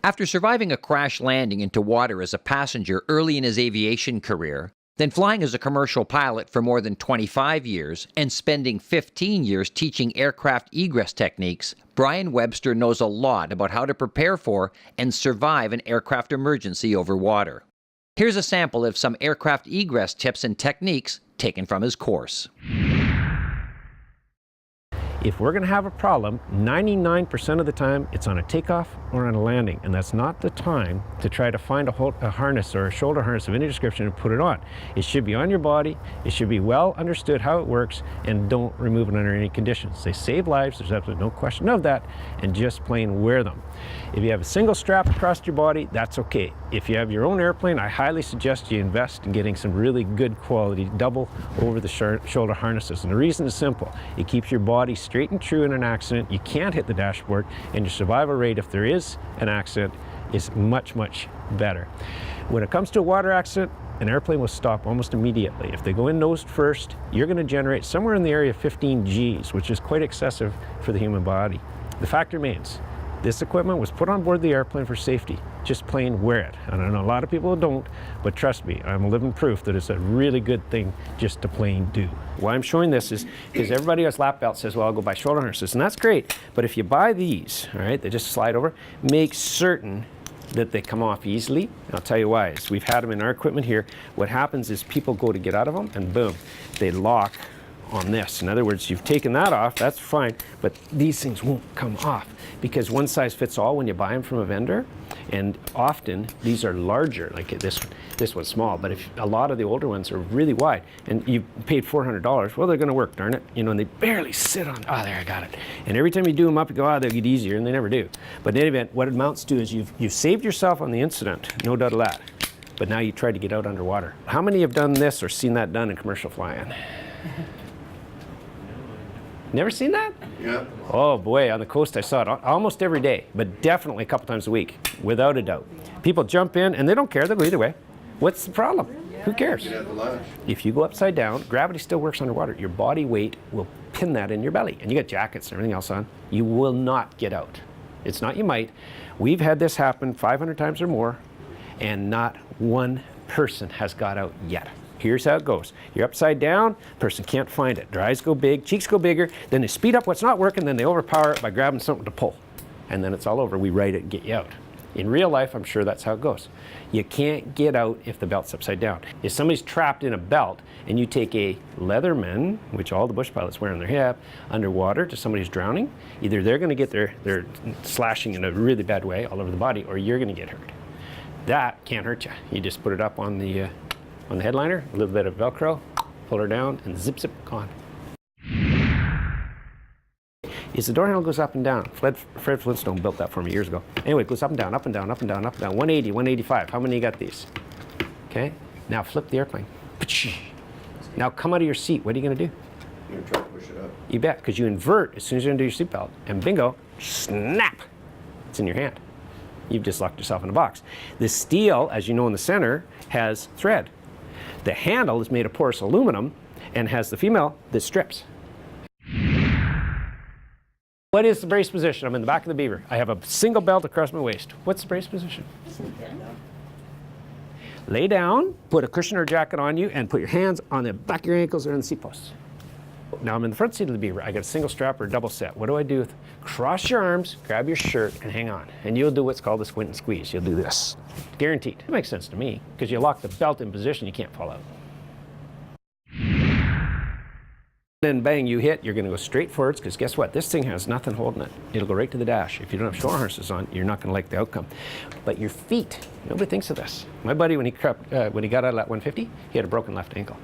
After surviving a crash landing into water as a passenger early in his aviation career, then flying as a commercial pilot for more than 25 years, and spending 15 years teaching aircraft egress techniques, Brian Webster knows a lot about how to prepare for and survive an aircraft emergency over water. Here's a sample of some aircraft egress tips and techniques taken from his course. If we're going to have a problem, 99% of the time it's on a takeoff or on a landing, and that's not the time to try to find a harness or a shoulder harness of any description and put it on. It should be on your body, it should be well understood how it works, and don't remove it under any conditions. They save lives, there's absolutely no question of that, and just plain wear them. If you have a single strap across your body, that's okay. If you have your own airplane, I highly suggest you invest in getting some really good quality double over the shoulder harnesses. And the reason is simple. It keeps your body straight and true in an accident. You can't hit the dashboard, and your survival rate, if there is an accident, is much, much better. When it comes to a water accident, an airplane will stop almost immediately. If they go in nose first, you're going to generate somewhere in the area of 15 Gs, which is quite excessive for the human body. The fact remains, this equipment was put on board the airplane for safety. Just plain wear it. And I know a lot of people don't, but trust me, I'm living proof that it's a really good thing just to plain do. Why I'm showing this is because everybody who has lap belts says, well, I'll go buy shoulder harnesses, and that's great. But if you buy these, all right, they just slide over, make certain that they come off easily. And I'll tell you why. Is we've had them in our equipment here. What happens is people go to get out of them, and boom, they lock on this. In other words, you've taken that off, that's fine, but these things won't come off because one size fits all when you buy them from a vendor, and often these are larger, like this one's small, but if a lot of the older ones are really wide, and you paid $400, well, they're going to work, darn it, you know, and they barely sit on, oh, there, I got it. And every time you do them up, you go, oh, they'll get easier, and they never do. But in any event, what it amounts to is you've saved yourself on the incident, no doubt of that, but now you try to get out underwater. How many have done this or seen that done in commercial flying? Never seen that? Yeah. Oh boy, on the coast I saw it almost every day, but definitely a couple times a week, without a doubt. People jump in and they don't care, they'll go either way. What's the problem? Who cares? If you go upside down, gravity still works underwater. Your body weight will pin that in your belly, and you got jackets and everything else on. You will not get out. It's not you might. We've had this happen 500 times or more, and not one person has got out yet. Here's how it goes. You're upside down, person can't find it. Their eyes go big, cheeks go bigger, then they speed up what's not working, then they overpower it by grabbing something to pull. And then it's all over. We write it and get you out. In real life, I'm sure that's how it goes. You can't get out if the belt's upside down. If somebody's trapped in a belt and you take a Leatherman, which all the bush pilots wear on their hip, underwater to somebody who's drowning, either they're going to get their slashing in a really bad way all over the body, or you're going to get hurt. That can't hurt you. You just put it up on the headliner, a little bit of Velcro, pull her down, and zip, zip, gone. Is the door handle goes up and down. Fred Flintstone built that for me years ago. Anyway, it goes up and down, up and down, up and down, up and down. 180, 185. How many you got these? Okay, now flip the airplane. Now come out of your seat. What are you going to do? You're going to try to push it up. You bet, because you invert as soon as you undo your seatbelt, and bingo, snap, it's in your hand. You've just locked yourself in a box. The steel, as you know in the center, has thread. The handle is made of porous aluminum and has the female that strips. What is the brace position? I'm in the back of the Beaver. I have a single belt across my waist. What's the brace position? Lay down, put a cushion or jacket on you, and put your hands on the back of your ankles or on the seat posts. Now I'm in the front seat of the Beaver. I got a single strap or a double set. What do I do? Cross your arms, grab your shirt, and hang on. And you'll do what's called the squint and squeeze. You'll do this. Guaranteed. It makes sense to me, because you lock the belt in position, you can't fall out. Then bang, you hit, you're going to go straight forwards, because guess what? This thing has nothing holding it. It'll go right to the dash. If you don't have shoulder harnesses on, you're not going to like the outcome. But your feet, nobody thinks of this. My buddy, when he got out of that 150, he had a broken left ankle.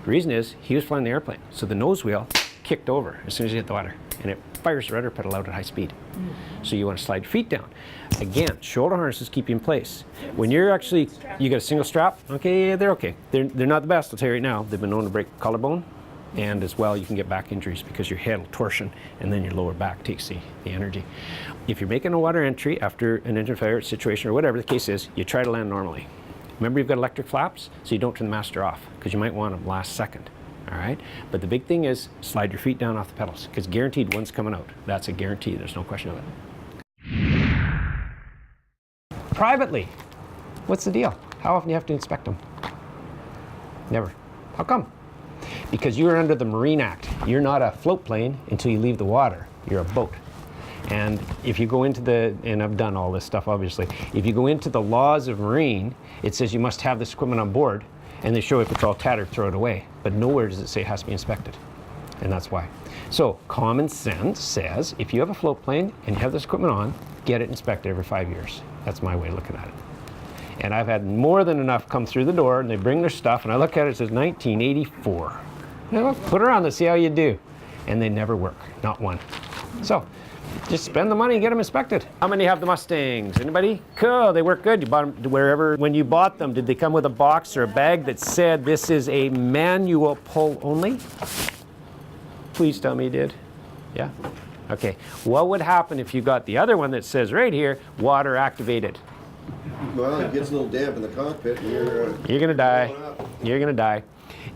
The reason is he was flying the airplane, so the nose wheel kicked over as soon as he hit the water, and it fires the rudder pedal out at high speed. So you want to slide your feet down. Again, shoulder harnesses keep you in place. When you're actually, you got a single strap, okay, they're okay. They're not the best, I'll tell you right now. They've been known to break collarbone, and as well, you can get back injuries because your head will torsion, and then your lower back takes the energy. If you're making a water entry after an engine failure situation or whatever the case is, you try to land normally. Remember, you've got electric flaps, so you don't turn the master off, because you might want them last second, all right? But the big thing is slide your feet down off the pedals, because guaranteed one's coming out. That's a guarantee, there's no question of it. Privately, what's the deal? How often do you have to inspect them? Never. How come? Because you're under the Marine Act. You're not a float plane until you leave the water. You're a boat. And if you go into the, and I've done all this stuff obviously, if you go into the laws of Marine, it says you must have this equipment on board, and they show if it's all tattered, throw it away. But nowhere does it say it has to be inspected. And that's why. So common sense says if you have a float plane and you have this equipment on, get it inspected every 5 years. That's my way of looking at it. And I've had more than enough come through the door, and they bring their stuff, and I look at it, it says 1984. You know, put it on, let's see how you do. And they never work, not one. So just spend the money and get them inspected. How many have the Mustangs? Anybody? Cool, they work good. You bought them wherever, when you bought them, did they come with a box or a bag that said this is a manual pull only? Please tell me you did. Yeah? Okay. What would happen if you got the other one that says right here, water activated? Well, it gets a little damp in the cockpit and you're gonna die. You're gonna die.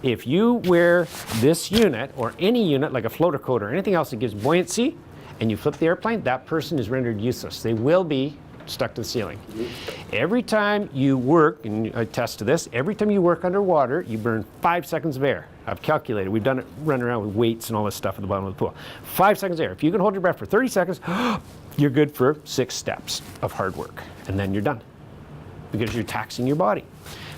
If you wear this unit or any unit like a floater coat or anything else that gives buoyancy and you flip the airplane, that person is rendered useless. They will be stuck to the ceiling. Every time you work, and I attest to this, every time you work underwater, you burn 5 seconds of air. I've calculated. We've done it running around with weights and all this stuff at the bottom of the pool. 5 seconds of air. If you can hold your breath for 30 seconds, you're good for 6 steps of hard work. And then you're done because you're taxing your body.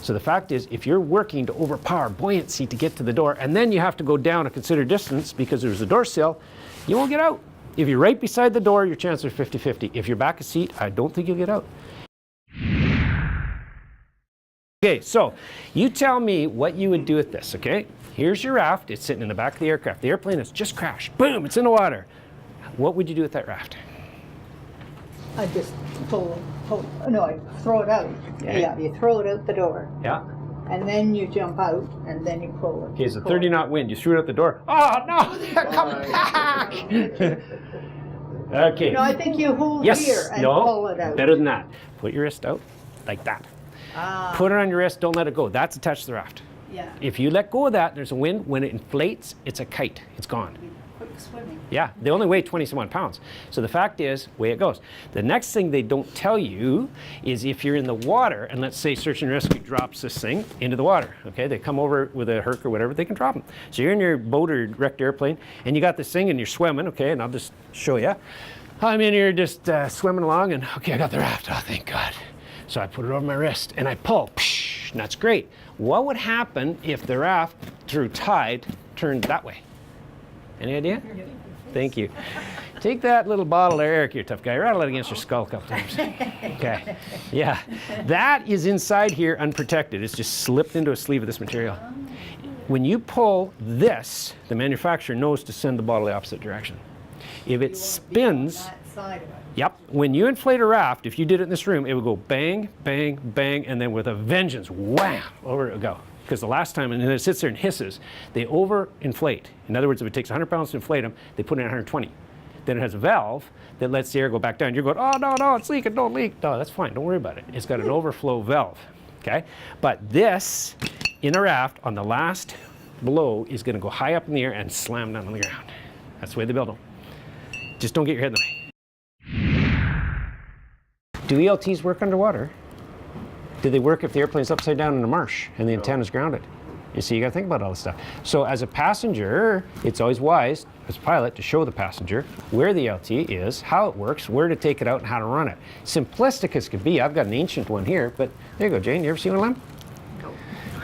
So the fact is, if you're working to overpower buoyancy to get to the door, and then you have to go down a considered distance because there's a door sill, you won't get out. If you're right beside the door, your chances are 50-50. If you're back a seat, I don't think you'll get out. Okay, so you tell me what you would do with this, okay? Here's your raft. It's sitting in the back of the aircraft. The airplane has just crashed. Boom, it's in the water. What would you do with that raft? I just no, I throw it out. Okay. Yeah, you throw it out the door. Yeah. And then you jump out, and then you pull it. Okay, so 30 knot wind. You threw it out the door. Oh, no, they're coming back. Okay. No, I think you hold Yes, here and no, pull it out. better than that. Put your wrist out like that. Put it on your wrist, don't let it go. That's attached to the raft. Yeah. If you let go of that, there's a wind. When it inflates, it's a kite. It's gone. Quick swimming. Yeah, they only weigh 20-some-odd pounds. So the fact is, way it goes. The next thing they don't tell you is if you're in the water, and let's say search and rescue drops this thing into the water, okay? They come over with a Herc or whatever, they can drop them. So you're in your boat or wrecked airplane, and you got this thing and you're swimming, okay? And I'll just show you. I'm in here just swimming along, and okay, I got the raft. Oh, thank God. So I put it over my wrist, and I pull, and that's great. What would happen if the raft, through tide, turned that way? Any idea? Thank you. Take that little bottle of Eric, you tough guy. Rattle it against your skull a couple times. Okay. Yeah. That is inside here unprotected. It's just slipped into a sleeve of this material. When you pull this, the manufacturer knows to send the bottle the opposite direction. If it spins, That side of it. yep, when you inflate a raft, if you did it in this room, it would go bang, bang, bang, and then with a vengeance, wham, over it would go. Because the last time, and then it sits there and hisses, they over-inflate. In other words, if it takes 100 pounds to inflate them, they put in 120. Then it has a valve that lets the air go back down. You're going, oh, no, no, it's leaking, don't leak. No, that's fine, don't worry about it. It's got an overflow valve, okay? But this, in a raft, on the last blow, is gonna go high up in the air and slam down on the ground. That's the way they build them. Just don't get your head in the way. Do ELTs work underwater? Do they work if the airplane's upside down in a marsh and the antenna's grounded? You see, you gotta think about all this stuff. So as a passenger, it's always wise, as a pilot, to show the passenger where the LT is, how it works, where to take it out, and how to run it. Simplistic as could be. I've got an ancient one here, but there you go, Jane. You ever seen one of them?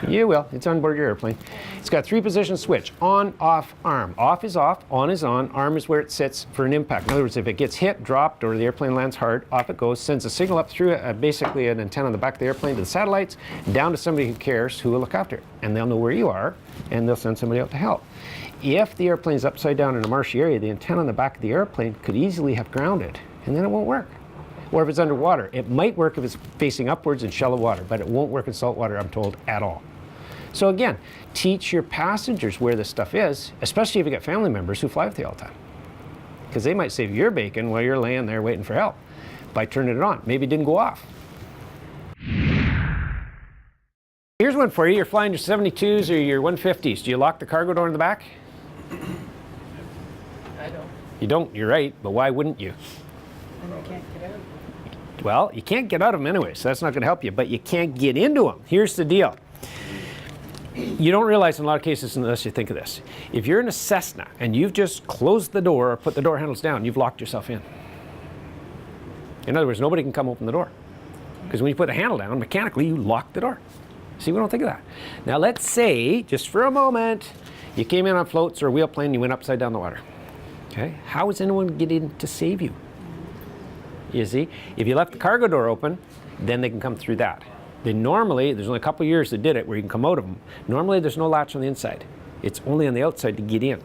You will. It's on board your airplane. It's got 3-position switch: on, off, arm. Off is off, on is on, arm is where it sits for an impact. In other words, if it gets hit, dropped, or the airplane lands hard, off it goes, sends a signal up through basically an antenna on the back of the airplane to the satellites, down to somebody who cares, who will look after it. And they'll know where you are, and they'll send somebody out to help. If the airplane's upside down in a marshy area, the antenna on the back of the airplane could easily have grounded, and then it won't work. Or if it's underwater. It might work if it's facing upwards in shallow water, but it won't work in salt water, I'm told, at all. So again, teach your passengers where this stuff is, especially if you got family members who fly with you all the time. Because they might save your bacon while you're laying there waiting for help by turning it on. Maybe it didn't go off. Here's one for you. You're flying your 72s or your 150s. Do you lock the cargo door in the back? I don't. You don't, you're right, but why wouldn't you? And I can't get out. Well, you can't get out of them anyway, so that's not going to help you, but you can't get into them. Here's the deal. You don't realize in a lot of cases unless you think of this. If you're in a Cessna and you've just closed the door or put the door handles down, you've locked yourself in. In other words, nobody can come open the door. Because when you put the handle down, mechanically you lock the door. See, we don't think of that. Now let's say, just for a moment, you came in on floats or a wheel plane and you went upside down the water. Okay? How is anyone get in to save you? You see, if you left the cargo door open, then they can come through that. Then normally, there's only a couple of years that did it where you can come out of them. Normally there's no latch on the inside. It's only on the outside to get in.